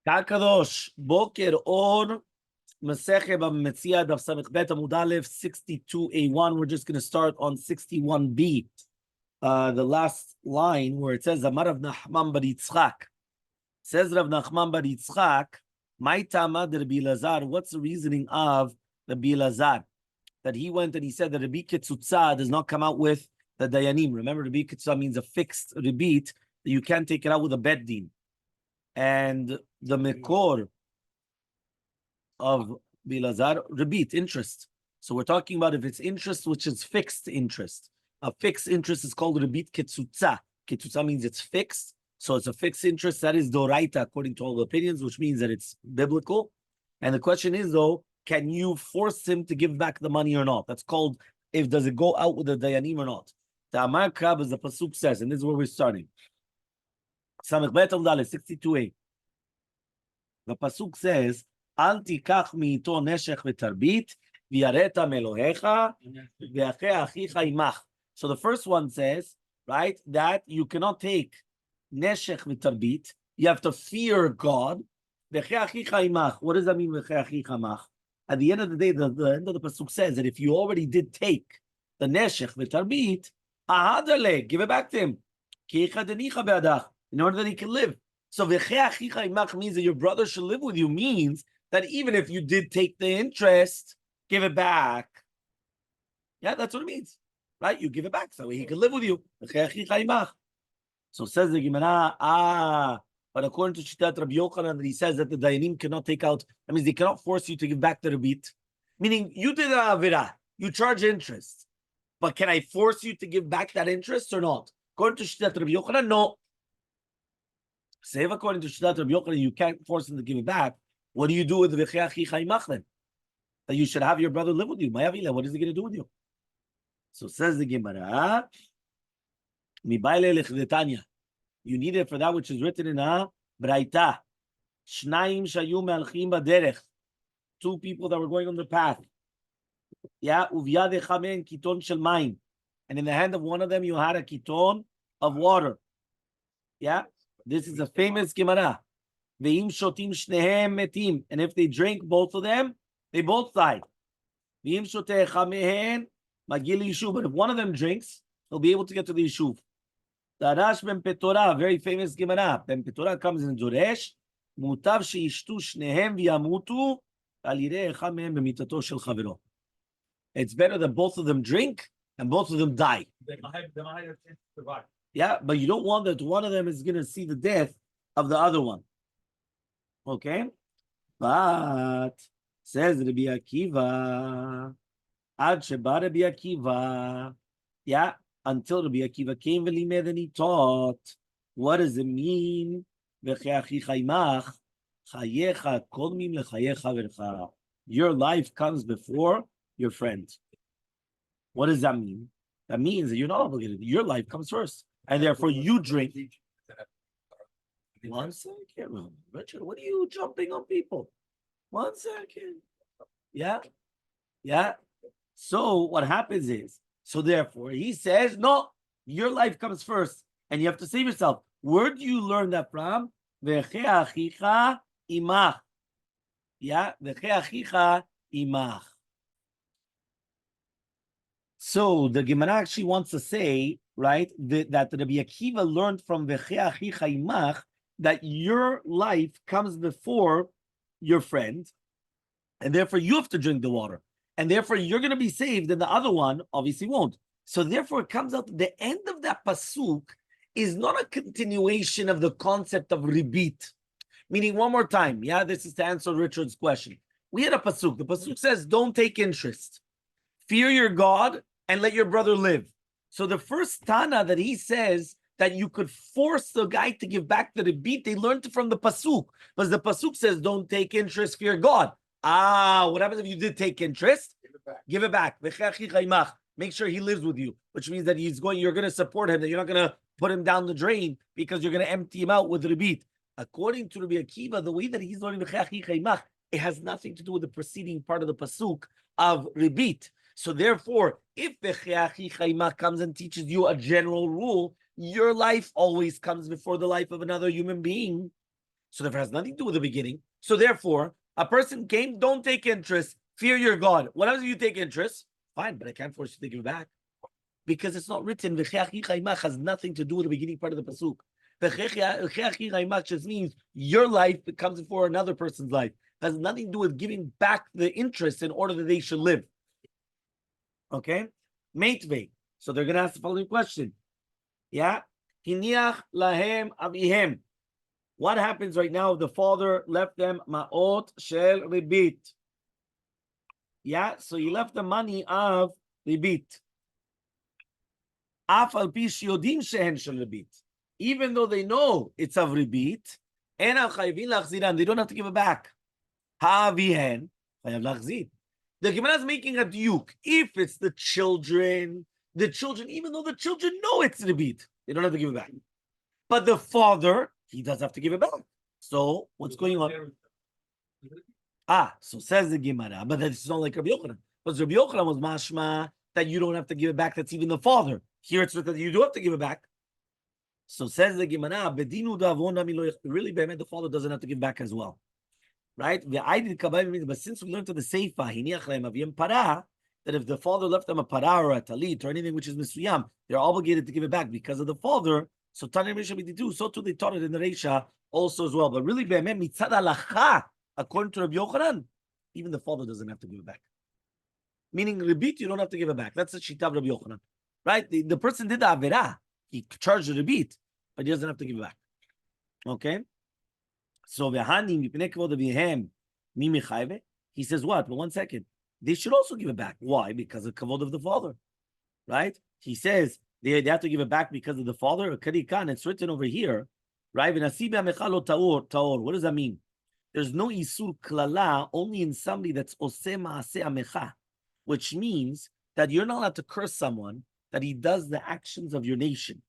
Kakadosh, Boker Or, Masechet Bava Metzia Daf Amud Aleph 62a1. We're just going to start on 61b, the last line where it says Amar Rav Nachman bar Yitzchak. Says Rav Nachman bar Yitzchak, "My Tama de Rabbi Elazar." What's the reasoning of Rabbi Elazar that he went and he said that Rabbi Ketzutza does not come out with the Dayanim? Remember, Rabbi Ketzutza means a fixed rebit that you can't take it out with a bed din. And the Mekor of Bilazar, rebit, interest. So we're talking about if it's interest, which is fixed interest. A fixed interest is called rebit ketzutza. Ketzutza means it's fixed. So it's a fixed interest. That is doraita, according to all the opinions, which means that it's biblical. And the question is, though, can you force him to give back the money or not? That's called, does it go out with the dayanim or not? The Amar Krab, as the Pasuk says, and this is where we're starting. 62a. The Pasuk says, Al tikach miito neshech v'tarbit v'yareta melohecha v'achei achicha imach. So the first one says, right, that you cannot take neshech v'tarbit. You have to fear God. V'achei achicha imach. What does that mean, v'achei achicha imach? At the end of the day, the end of the Pasuk says that if you already did take the neshech v'tarbit, ahadale, give it back to him. Ki ichadenicha be'adach. In order that he can live. So v'chei achicha imach means that your brother should live with you, means that even if you did take the interest, give it back. Yeah, that's what it means. Right? You give it back so he can live with you. V'chei achicha imach. So says the Gemara, but according to Shitat Rabbi Yochanan, that he says that the Dayanim cannot take out, that means they cannot force you to give back the rebit. Meaning, you did an avira, you charge interest. But can I force you to give back that interest or not? According to Shitat Rabbi Yochanan, no. Say if according to Shitat Rabbi Yochanan, you can't force him to give it back, what do you do with v'chei achicha imach then? That you should have your brother live with you. What is he going to do with you? So says the Gemara, mibayle lechdetanya. You need it for that which is written in a braita. Shnayim shayu me'alchim baderech. Two people that were going on the path. Yeah, uvyad echamen kiton shel mayim. And in the hand of one of them, you had a kiton of water. Yeah. This is a famous Gemara. Ve'im shotim shnehem metim. And if they drink both of them, they both died. Ve'im shoteh chamehen magil yishuv. But if one of them drinks, he'll be able to get to the yishuv. Darash ben Petorah, very famous Gemara. Ben Petorah comes in Zoresh. Mutav sheishtu shnehem v'yamutu al yireh echad mehem b'mitato shel chavero. It's better that both of them drink and both of them die. They might have a chance to survive. Yeah, but you don't want that one of them is going to see the death of the other one. Okay? But, says Rabbi Akiva, Ad Sheba Rabbi Akiva, yeah, until Rabbi Akiva came and he taught, what does it mean? Your life comes before your friend. What does that mean? That means that you're not obligated. Your life comes first. And therefore, you drink. 1 second, Richard. What are you jumping on people? 1 second. Yeah. So what happens is, so therefore, he says, no, your life comes first, and you have to save yourself. Where do you learn that from? V'chei achicha imach. Yeah, v'chei achicha imach. So the Gemara actually wants to say, right, that Rabbi Akiva learned from v'chei achicha imach that your life comes before your friend, and therefore you have to drink the water, and therefore you're going to be saved, and the other one obviously won't. So therefore, it comes out the end of that pasuk is not a continuation of the concept of ribit, meaning one more time. Yeah, this is to answer Richard's question. We had a pasuk. The pasuk says, "Don't take interest, fear your God, and let your brother live." So the first Tana that he says that you could force the guy to give back the rebit, they learned it from the pasuk. Because the pasuk says, don't take interest, fear God. What happens if you did take interest? Give it back. Make sure he lives with you, which means that you're going to support him, that you're not going to put him down the drain because you're going to empty him out with rebit. According to Rabbi Akiva, the way that he's learning it has nothing to do with the preceding part of the pasuk of rebit. So therefore, if the comes and teaches you a general rule, your life always comes before the life of another human being. So therefore, it has nothing to do with the beginning. So therefore, a person came, don't take interest, fear your God. What happens if you take interest? Fine, but I can't force you to give it back. Because it's not written, has nothing to do with the beginning part of the pasuk. Just means your life comes before another person's life. It has nothing to do with giving back the interest in order that they should live. Okay? Meitvei. So they're going to ask the following question. Yeah? Hiniach lahem avihem. What happens right now if the father left them ma'ot shel ribit? Yeah? So he left the money of ribit. Af al pi shiodim shehen shel ribit. Even though they know it's of ribit, they don't have to give it back. Ha'avihen chayav lachzir. The Gemara is making a diuk. If it's the children, even though the children know it's ribit, they don't have to give it back. But the father, he does have to give it back. So what's going on? So says the Gemara, but that's not like Rabbi Yochanan. Because Rabbi Yochanan was mashma that you don't have to give it back. That's even the father. Here it's written that you do have to give it back. So says the Gemara, really, the father doesn't have to give back as well. Right? But since we learned to the Seifa, that if the father left them a para or a talit or anything which is misuyam, they're obligated to give it back because of the father. So Tanya Risha do so too. They taught it in the Reisha also as well. But really, mitzad halacha, according to Rabbi Yochanan, even the father doesn't have to give it back. Meaning, ribit, you don't have to give it back. That's the shita of Rabbi Yochanan, right? The person did the avera, he charged the ribit, but he doesn't have to give it back. Okay. So he says what? But 1 second. They should also give it back. Why? Because of kavod of the father. Right? He says they have to give it back because of the father. It's written over here. Right? What does that mean? There's no isur klala only in somebody that's oseh ma'aseh amecha, which means that you're not allowed to curse someone that he does the actions of your nation.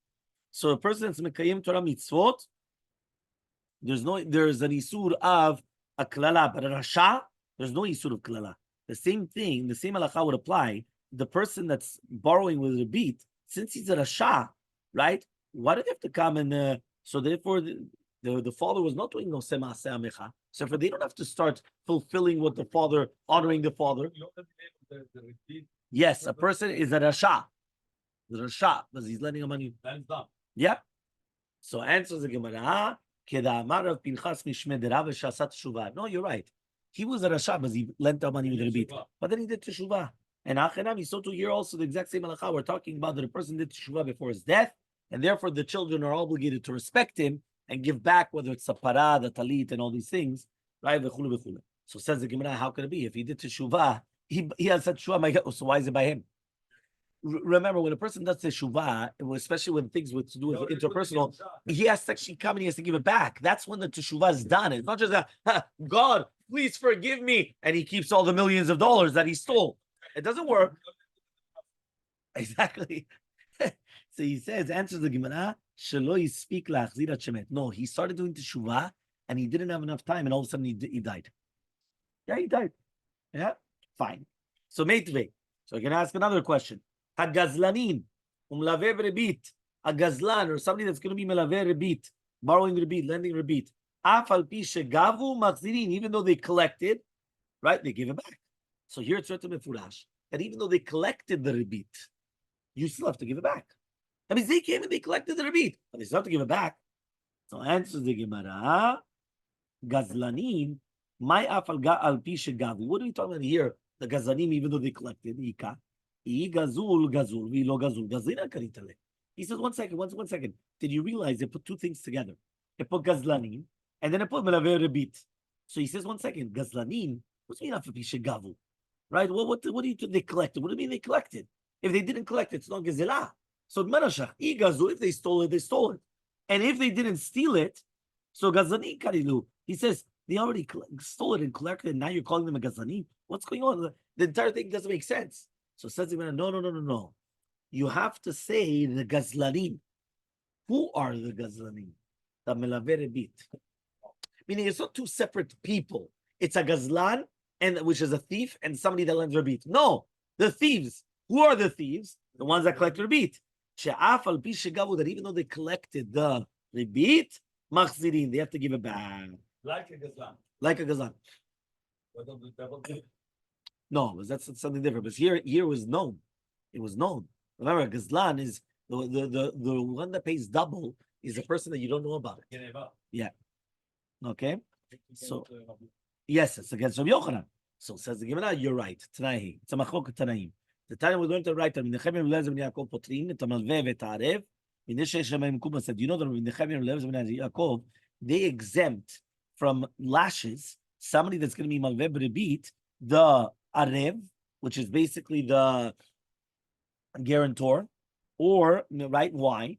So a person that's mekayim Torah mitzvot, there's an isur of a klala, but a rasha, there's no isur of klala. The same thing, the same halacha would apply. The person that's borrowing with a beat, since he's a rasha, right? Why do they have to come and so therefore the father was not doing no sema se'amecha. So for they don't have to start fulfilling what the father, honoring the father. Yes, a person is a rasha. The rasha, because he's lending him money. Yeah. So answers the Gemara. No, you're right. He was a rasha because he lent the money with rebit. But then he did teshuvah. And Achenam, so to here also the exact same halacha. We're talking about that a person did teshuvah before his death, and therefore the children are obligated to respect him and give back, whether it's the para, the talit, and all these things, right? So says the Gemara, how could it be? If he did teshuvah, he has such teshuvah, so why is it by him? Remember, when a person does teshuvah, especially when things with to do with interpersonal, he has to actually come and he has to give it back. That's when the teshuvah is done. It's not just that, God, please forgive me, and he keeps all the millions of dollars that he stole. It doesn't work. Exactly. So he says, answers the Gemara, no, he started doing teshuvah, and he didn't have enough time, and all of a sudden he died. Yeah, he died. Yeah, fine. So meitvei. So I can ask another question. Hagazlanin, umlave rebit, a gazlan, or somebody that's going to be melave rebit, borrowing rebit, lending rebit. Af al pi shegavu machzirin, even though they collected, right, they give it back. So here it's written mefurash that even though they collected the rebit, you still have to give it back. That means they came and they collected the rebit, but they still have to give it back. So answers the Gemara, gazlanin, my af al pi shegavu. What are we talking about here? The gazlanim, even though they collected, ika. He says, 1 second. Did you realize they put two things together? They put gazlanin and then they put melave rebit. So he says, 1 second, gazlanin, what's mean after gavu? Right? What do you think they collected? What do you mean they collected? If they didn't collect it, it's not gezelah. So marashach, if they stole it, they stole it. And if they didn't steal it, so gazlanin karilu. He says, they already stole it and collected it, and now you're calling them a gazlanin? What's going on? The entire thing doesn't make sense. So says no. You have to say the gazlanim. Who are the gazlanim? The melave rebit. Meaning it's not two separate people. It's a gazlan, which is a thief, and somebody that lends rebit. No, the thieves. Who are the thieves? The ones that collect rebit. That even though they collected the rebit, Machzirin, they have to give it back. Like a gazlan. Like a gazlan. No, that's something different. But here it was known. It was known. Remember, gazlan is the one that pays double is a person that you don't know about. Yeah. Okay. So yes, it's against Rabbi Yochanan. So says the Gemara, you're right. Tanahi. It's a machlok Tanaim. The time we're going to write them. Nechem Elmaleh ben Yaakov potrin et hamalveh v'et ha'arev. Said, you know that Nechem Elmaleh ben Yaakov they exempt from lashes somebody that's going to be malveh b'ribit the arev, which is basically the guarantor, or right? Why?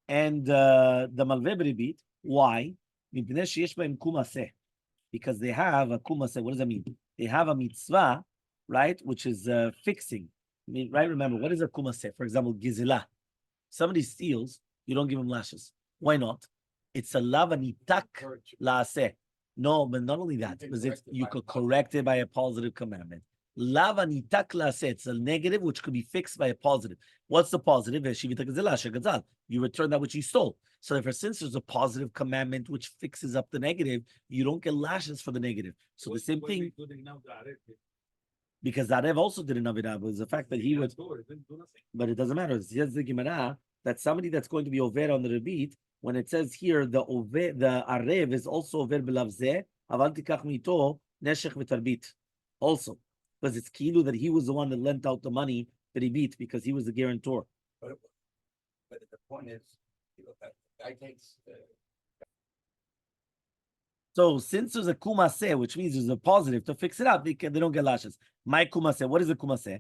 And the malveh b'ribit why? Because they have a kumase. What does that mean? They have a mitzvah, right? Which is fixing. I mean, right? Remember, what is a kumase? For example, gizela. Somebody steals, you don't give him lashes. Why not? It's a lavanitak laaseh. No, but not only that, because you could correct it by a positive commandment. Lavanitak laaseh. It's a negative which could be fixed by a positive. What's the positive? You return that which you stole. So therefore, since there's a positive commandment which fixes up the negative, you don't get lashes for the negative. So the same thing, because Arev also didn't have it. It was the fact that he would, but it doesn't matter. It says the Gemara that somebody that's going to be over on the rebit, when it says here the Arev is also over belavzeh, aval tikach mito neshech v'tarbit, also because it's kilu that he was the one that lent out the money that he beat because he was the guarantor. But the point is, that guy takes. So since there's a kumase, which means there's a positive to fix it up, they don't get lashes. My kumase, what is a kumase?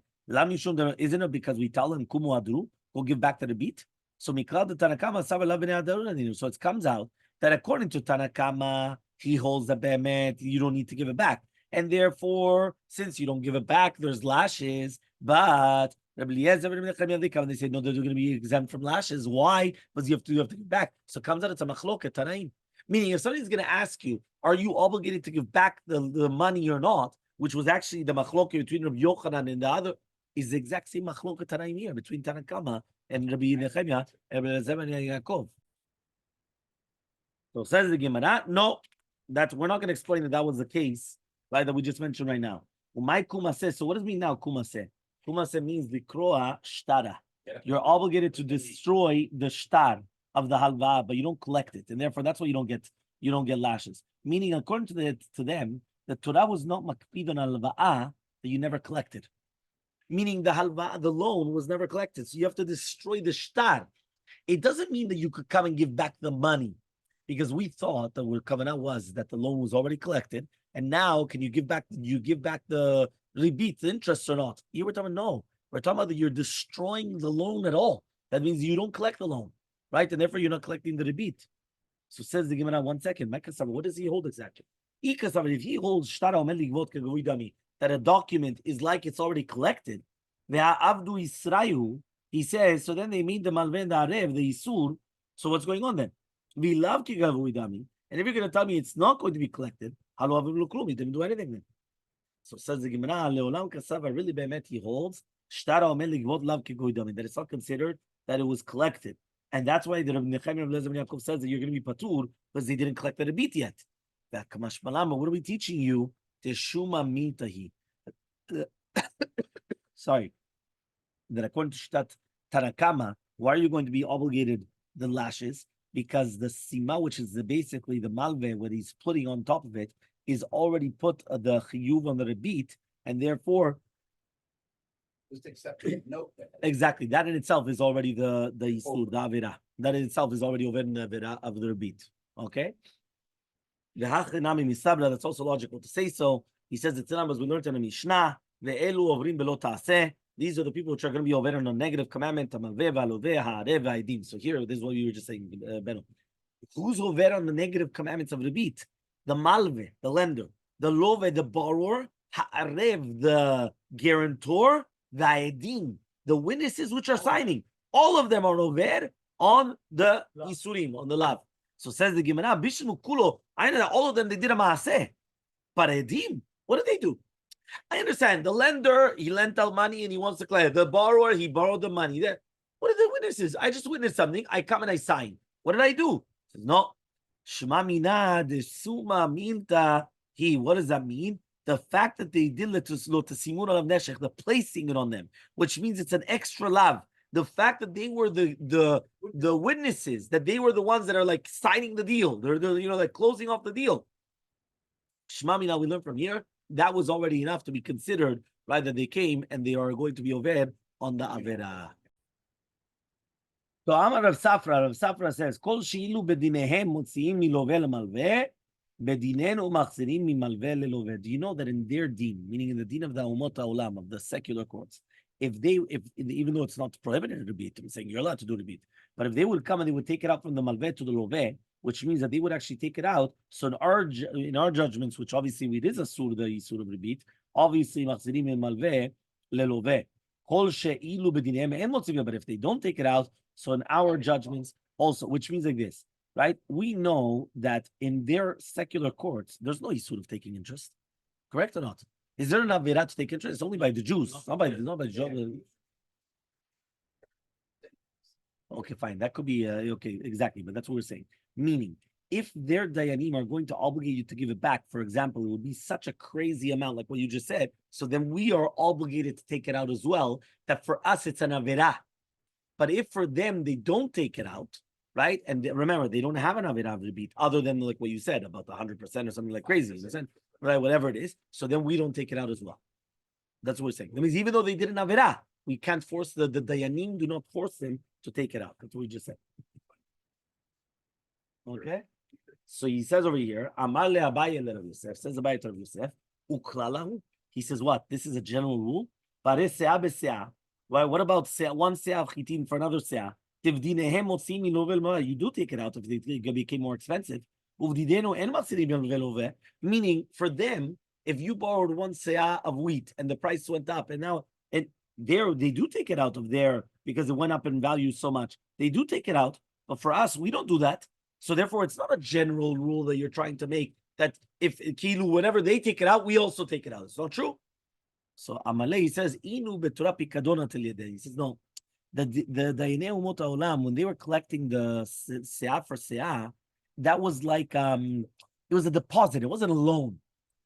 Isn't it because we tell him kumu adru, go give back to the beat? So mikra the Tanakama so it comes out that according to Tanakama, he holds the behemet, you don't need to give it back. And therefore, since you don't give it back, there's lashes. But Rabbi Eliezer and they say no, they're going to be exempt from lashes. Why? Because you have to give back. So it comes out it's a machloket tanaim. Meaning, if somebody's going to ask you, are you obligated to give back the money or not, which was actually the machloket between Rabbi Yochanan and the other, is the exact same machloket tanaim here between Tanakama and Rabbi Nechemia and Rabbi Eliezer and Yaakov. So says the Gemara, no, that we're not going to explain that was the case, right? That we just mentioned right now. My kumase. So what does it mean now? Kumase. Kumase means the kroa shtara. You're obligated to destroy the shtar of the halva, but you don't collect it, and therefore that's why you don't get lashes. Meaning, according to them, the Torah was not makpid on halva'ah that you never collected. Meaning the halva, the loan was never collected, so you have to destroy the shtar. It doesn't mean that you could come and give back the money, because we thought that what kavanah was that the loan was already collected, and now can you give back? You give back the ribit, the interest or not? You were talking no. We're talking about that you're destroying the loan at all. That means you don't collect the loan. Right, and therefore you're not collecting the rebit. So says the Gemara, 1 second. What does he hold exactly? If he holds that a document is like it's already collected, he says, so then they mean the malven the arev, the isur. So what's going on then? We love and if you're going to tell me it's not going to be collected, he didn't do anything then. So says the Gemara, really behemet he holds that it's not considered that it was collected. And that's why the Rabbi Nechemia and Rabbi Yaakov says that you're going to be patur because they didn't collect the rebit yet. That kamash malama. What are we teaching you? Teshuma mintahi. Sorry. That according to Shtat Tanakama, why are you going to be obligated the lashes? Because the sima, which is basically the malve, what he's putting on top of it, is already put the chiyuv on the rebit, and therefore. Just accept it. No. Exactly. That in itself is already the isur, the avira. That in itself is already over in the avira of the rebit. Okay? That's also logical to say so. He says it's as we learned in the Mishnah. These are the people which are going to be over on a negative commandment. So here, this is what you were just saying, Beno. Who's over on the negative commandments of rebit? The malve, the lender. The love, the borrower. Ha'arev, the guarantor. The edim, the witnesses which are signing, all of them are over on the isurim, on the lav. So says the Gemara, Bishmu Kulo, I know that all of them they did a maaseh. But edim, what did they do? I understand the lender, he lent out money and he wants to collect. The borrower, he borrowed the money. What are the witnesses? I just witnessed something. I come and I sign. What did I do? He says, no. Shema mina de suma minta he. What does that mean? The fact that they did the placing it on them, which means it's an extra lav. The fact that they were the witnesses, that they were the ones that are like signing the deal, they're like closing off the deal. Shema mina, we learn from here that was already enough to be considered, right? That they came and they are going to be over on the avera. So Amar Rav Safra says, Kol sheilu bedinehem motziim milove lemalveh, bedinenu machzirim mimalveh lelove. Do you know that in their deen, meaning in the deen of the umot haolam, of the secular courts, if even though it's not prohibited to beat, I'm saying you're allowed to do the beat, but if they would come and they would take it out from the malveh to the loveh, which means that they would actually take it out. So in our judgments, which obviously it is a sur the yisur of rebit, obviously machzirim mimalveh lelove. Kol sheilu bedinehem en motziim, but if they don't take it out, so in our judgments also, which means like this, right? We know that in their secular courts, there's no issue of taking interest. Correct or not? Is there an avera to take interest? It's only by the Jews, not by Jews. Okay, fine. That could be, okay, exactly. But that's what we're saying. Meaning, if their dayanim are going to obligate you to give it back, for example, it would be such a crazy amount, like what you just said. So then we are obligated to take it out as well, that for us, it's an avera. But if for them, they don't take it out, right? And remember, they don't have an avera rebit other than like what you said about the 100% or something like crazy, right? Whatever it is. So then we don't take it out as well. That's what we're saying. That means even though they did an avera, we can't force the dayanim, do not force them to take it out. That's what we just said. Okay? So he says over here, Amar le Abaye le Rav Yosef, says Abaye to Rav Yosef, uklalahu. He says what? This is a general rule. Pare se'ah be'se'ah. Why? What about one se'ah of chitin for another se'ah? You do take it out if they became more expensive. Meaning, for them, if you borrowed one se'ah of wheat and the price went up, and now and they do take it out of there because it went up in value so much. They do take it out, but for us, we don't do that. So therefore, it's not a general rule that you're trying to make that if kilu, whenever they take it out, we also take it out. It's not true. So Elmaleh, he says, Inu betura pikadona tel yedei. He says, no, the Dayanei Umot HaOlam, when they were collecting the se'ah for se'ah, that was like, it was a deposit. It wasn't a loan.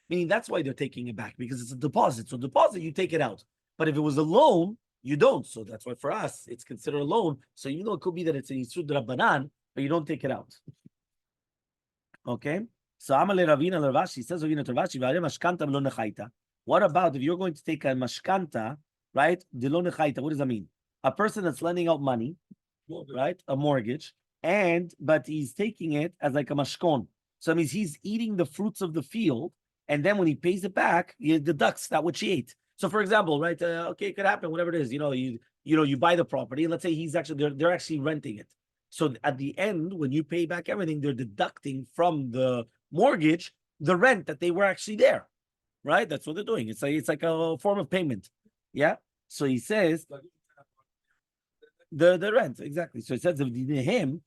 Meaning that's why they're taking it back, because it's a deposit. So deposit, you take it out. But if it was a loan, you don't. So that's why for us, it's considered a loan. So even though it could be that it's a Yisud Rabbanan, but you don't take it out. Okay? So Amalei Ravina Ravashi says, what about if you're going to take a mashkanta, right? What does that mean? A person that's lending out money, right? A mortgage, but he's taking it as like a mashkon. So that means he's eating the fruits of the field, and then when he pays it back, he deducts that which he ate. So for example, right? Okay, it could happen, whatever it is. You buy the property, and let's say they're actually renting it. So at the end, when you pay back everything, they're deducting from the mortgage the rent that they were actually there. Right? That's what they're doing. It's like a form of payment. Yeah. So he says the rent, exactly. So it says him,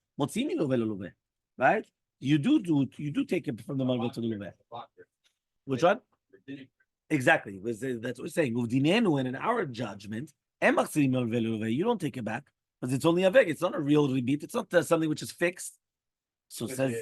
right? You do take it from the malveh to the love. Which one? Exactly. That's what we're saying. And in our judgment, you don't take it back because it's only a veg. It's not a real rebit. It's not something which is fixed. So it says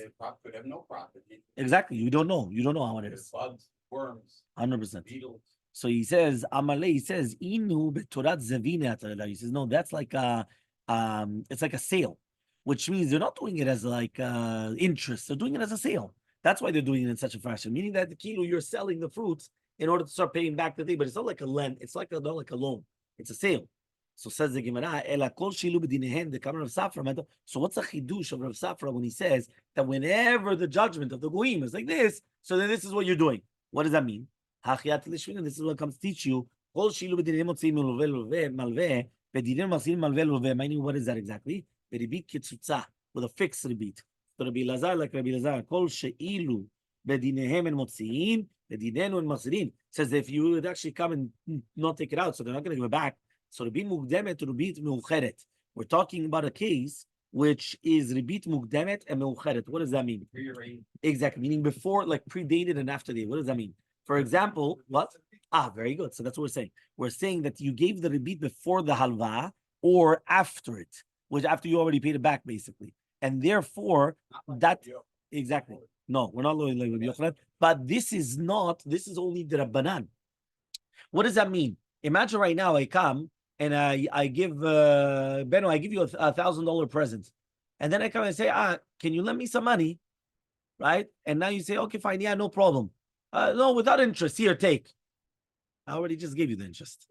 could have no profit. Exactly. You don't know. You don't know how it is. Bugs, worms, 100%. beetles. So he says, Elmaleh, he says, Inu betorat zavine. He says, no, that's like it's like a sale, which means they're not doing it as like interest. They're doing it as a sale. That's why they're doing it in such a fashion. Meaning that the kilo, you're selling the fruits in order to start paying back the thing, but it's not like a lend. It's like not like a loan. It's a sale. So says the Gemara, Ela kol shilu b'dinehen, the Kamar of Safra. So what's a chidush of Rav Safra when he says that whenever the judgment of the goyim is like this, so then this is what you're doing? What does that mean? Hachiyat lishvin, and this is what comes to teach you. Kol shilu b'dinehen motzim malveh, b'dinehen motzim malveh. Meaning, what is that exactly? Beribit kitzutza, with a fixed rebit. So Rabbi Lazar, like Rabbi Lazar, kol sheilu b'dinehem and motziin, b'dinenu and machzirin. Says that if you would actually come and not take it out, so they're not going to give it back. So Ribit Mukdemet to Ribit Meucheret. We're talking about a case which is Ribit Mukdemet and Meucheret. What does that mean? Exactly. Meaning before, like predated and after date. What does that mean? For example, what? Very good. So that's what we're saying. We're saying that you gave the Ribit before the halva or after it, which after you already paid it back, basically. And therefore, that Exactly. No, we're not like Rabbi Yochanan. But this is only the Rabbanan. What does that mean? Imagine right now I come and I give Beno, I give you $1,000 present. And then I come and say, can you lend me some money? Right? And now you say, okay, fine, yeah, no problem. No, without interest, here, take. I already just gave you the interest.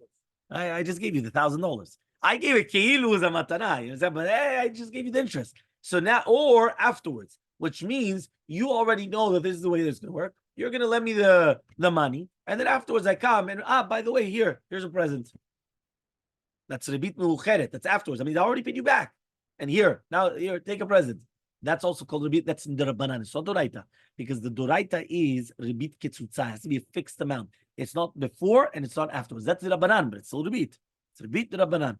I just gave you the $1,000. I gave it keilu as a matana. You understand? But hey, I just gave you the interest. So now, or afterwards, which means you already know that this is the way this is going to work. You're going to lend me the money, and then afterwards I come and by the way, here's a present. That's rebit meucheret. That's afterwards. I mean, I already paid you back, and here take a present. That's also called rebit. That's in the Rabbanan. It's not doraita, because the doraita is rebit ketzutza. It has to be a fixed amount. It's not before and it's not afterwards. That's the Rabbanan, but it's still rebit. It's rebit the Rabbanan.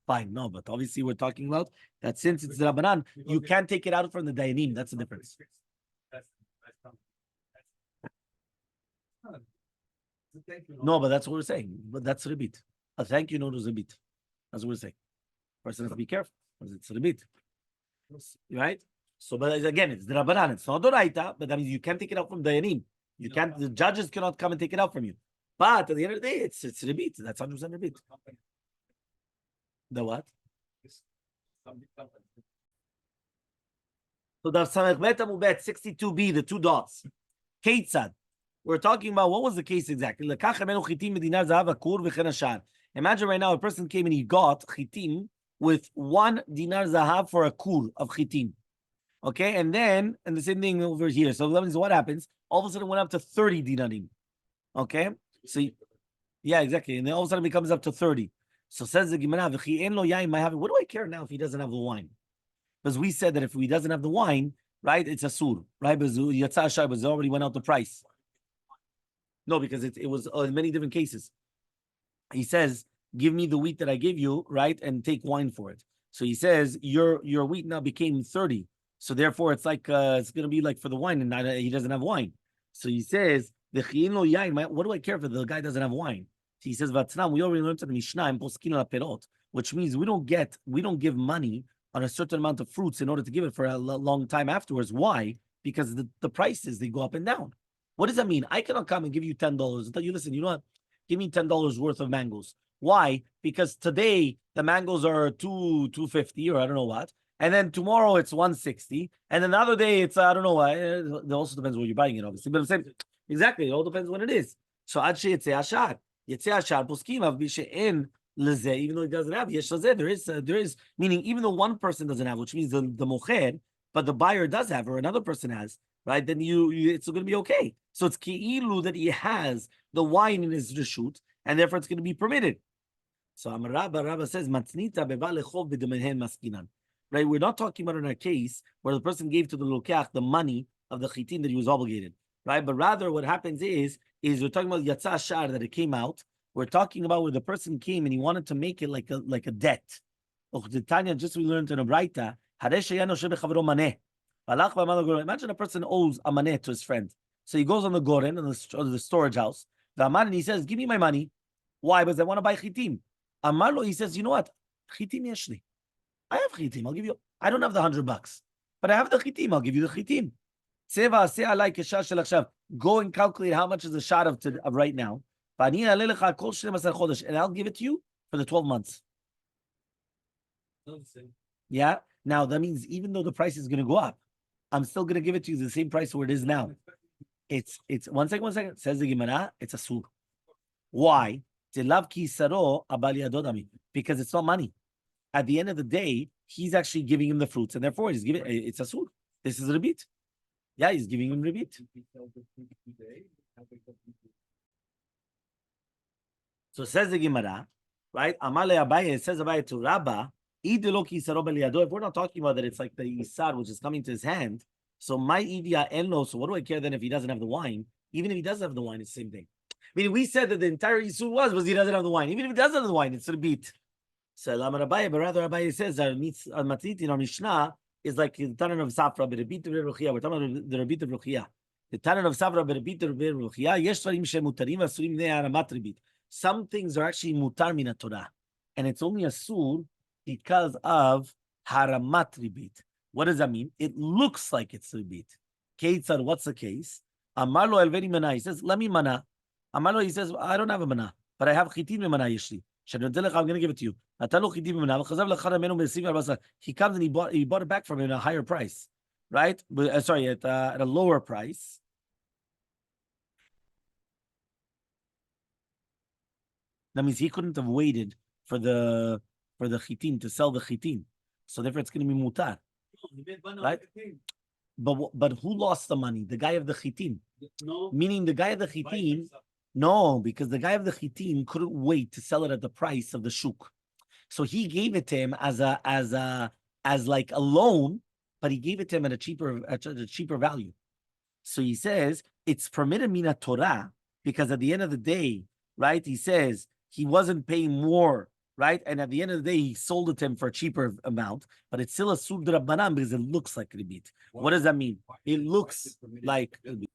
Fine, no, but obviously we're talking about that since it's the Rabbanan, you can't take it out from the Dayanim. That's the difference. No, but that's what we're saying. But that's rebit. A thank you note is rebit. That's what we're saying. Person has to be careful because it's rebit. Right? So, but again, it's the Rabbanan. It's not doraita, but that means you can't take it out from Dayanim. You can't. The judges cannot come and take it out from you. But at the end of the day, it's rebit. That's 100% rebit. The what? So Daf Samech Amubet 62b, the two dots. Keitzad. We're talking about what was the case exactly. Imagine right now a person came and he got chitim with 1 dinar zahav for a kur of chitim. Okay, and the same thing over here. So that means what happens? All of a sudden it went up to 30 dinarim. Okay, so yeah, exactly, and then all of a sudden it becomes up to 30. So says the Gemara, what do I care now if he doesn't have the wine? Because we said that if he doesn't have the wine, right, it's a sur, right? Because it already went out the price. No, because it was in many different cases. He says, give me the wheat that I gave you, right, and take wine for it. So he says, your wheat now became 30. So therefore, it's like it's going to be like for the wine, and he doesn't have wine. So he says, what do I care if the guy doesn't have wine? He says, we already learned in the Mishnah, which means we don't give money on a certain amount of fruits in order to give it for a long time afterwards. Why? Because the prices, they go up and down. What does that mean? I cannot come and give you $10 and tell you, listen, you know what? Give me $10 worth of mangoes. Why? Because today the mangoes are $2.50 or I don't know what, and then tomorrow it's $1.60, and then another day it's I don't know what. It also depends where you're buying it, obviously. But I'm saying exactly, it all depends when it is. So ad sheyetzeh ashar. Yetzeh ashar poskim av b'she'en lezeh, even though it doesn't have yesh lezeh, there is meaning even though one person doesn't have, which means the mocher, but the buyer does have or another person has, right? Then you it's going to be okay. So it's ki'ilu that he has the wine in his reshut, and therefore it's going to be permitted. So Rabbi says matznita beba lechov b'demehen maskinan. Right? We're not talking about in a case where the person gave to the lokach the money of the chitin that he was obligated, right? But rather what happens is we're talking about yatsa shar that it came out. We're talking about where the person came and he wanted to make it like a debt. Just we learned in a braita. Imagine a person owes a maneh to his friend. So he goes on the goren, on the storage house, and he says, give me my money. Why? Because I want to buy chitim. Amarlo, he says, you know what? Chitim yeshli. I have chitim. I'll give you. I don't have the $100, but I have the chitim. I'll give you the chitim. Go and calculate how much is the shot of right now. And I'll give it to you for the 12 months. Yeah. Now that means even though the price is going to go up, I'm still going to give it to you the same price where it is now. It's one second. Says the Gemara, it's a sur. Why? Because it's not money. At the end of the day, he's actually giving him the fruits, and therefore he's giving. It's a sur. This is rebit. Yeah, he's giving him rebit. So says the Gemara, right? Elmaleh Abaye, says Abaye to Rabbi. If we're not talking about that, it's like the isar which is coming to his hand. So my idia enlo. So what do I care then if he doesn't have the wine? Even if he does have the wine, it's the same thing. I mean, we said that the entire isur was he doesn't have the wine. Even if he doesn't have the wine, it's a beat. So Rabbi, but rather Rabbi says our matrit in our Mishnah is like the Tanan of Safra, but Rabbi Ruchia. We're talking about the Rabbi Ruchia. The Tanan of Safra, but Rabbi Ruchia. Yesh dvarim shemutarim asurim nei aramat rebit. Some things are actually mutar min Torah, and it's only a sur because of haramat ribit. What does that mean? It looks like it's ribit. Keitzad, what's the case? Amar lo elveni mana. He says, let me mana. Amar lo, he says, I don't have a mana, but I have chitin memana yeshli. I'm going to give it to you. He comes and he bought it back from him at a higher price, right? But, sorry, at a lower price. That means he couldn't have waited for the chitin to sell the chitin, so therefore it's going to be mutar, right? But who lost the money? The guy of the chitin. No. Meaning the guy of the chitin. No, because the guy of the chitin couldn't wait to sell it at the price of the shuk. So he gave it to him as like a loan, but he gave it to him at a cheaper value. So he says it's permitted mina Torah because at the end of the day, right? He says he wasn't paying more, right? And at the end of the day, he sold it to him for a cheaper amount, but it's still a sud rabbanan because it looks like ribit. What does that mean? It looks like ribit.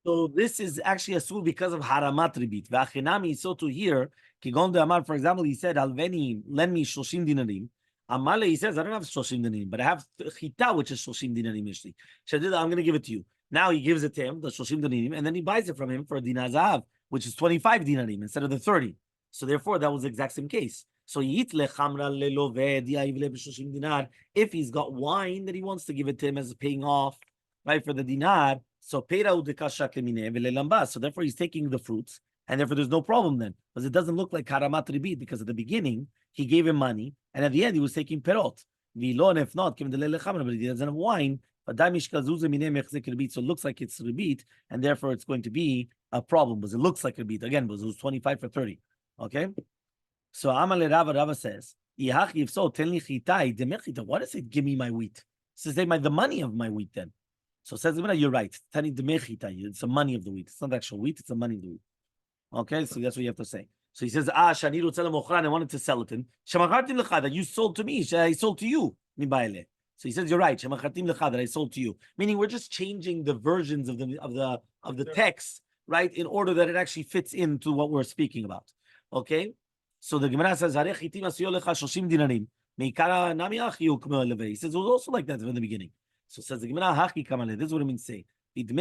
So this is actually a sul because of haramat ribit. V'achinami, so to here, kigon de amar, for example, he said, Alveni, lend me 30 dinarim. Elmaleh, he says, I don't have 30 dinarim, but I have chita, which is 30 dinarim mishli. Shadida, I'm going to give it to you. Now he gives it to him, the 30 dinarim, and then he buys it from him for a dinar zahav, which is 25 dinarim instead of the 30. So therefore, that was the exact same case. So if he's got wine that he wants to give it to him as paying off, right, for the dinar, so therefore he's taking the fruits, and therefore there's no problem then, because it doesn't look like haramat ribit, because at the beginning he gave him money, and at the end he was taking perot. If not, but he doesn't have wine, so it looks like it's ribit, and therefore it's going to be a problem, because it looks like ribit again, because it was 25 for 30. Okay, so Elmaleh Rava says, if so, tell me what does it give me my wheat? It says the money of my wheat then. So says you're right. It's the money of the wheat. It's not the actual wheat, it's the money of the wheat. Okay, so that's what you have to say. So he says, I wanted to sell it in. That you sold to me, I sold to you. So he says, you're right. That I sold to you. Meaning we're just changing the versions of the text, right, in order that it actually fits into what we're speaking about. Okay? So the Gemara says, he says, it was also like that from the beginning. So says the Gemara, Hachi Kamale. This is what it means to say. He doesn't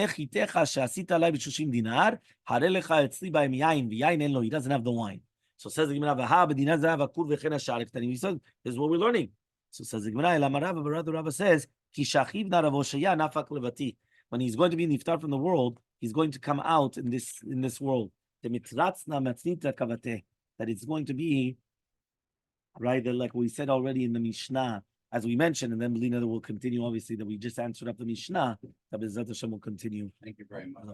have the wine. So says the Gemara, he says, this is what we're learning. So says the Gemara, Rava says, when he's going to be niftar from the world, he's going to come out in this world. That it's going to be, right, like we said already in the Mishnah, as we mentioned, and then Melina will continue, obviously, that we just answered up the Mishnah, that B'ezrat Hashem will continue. Thank you very much.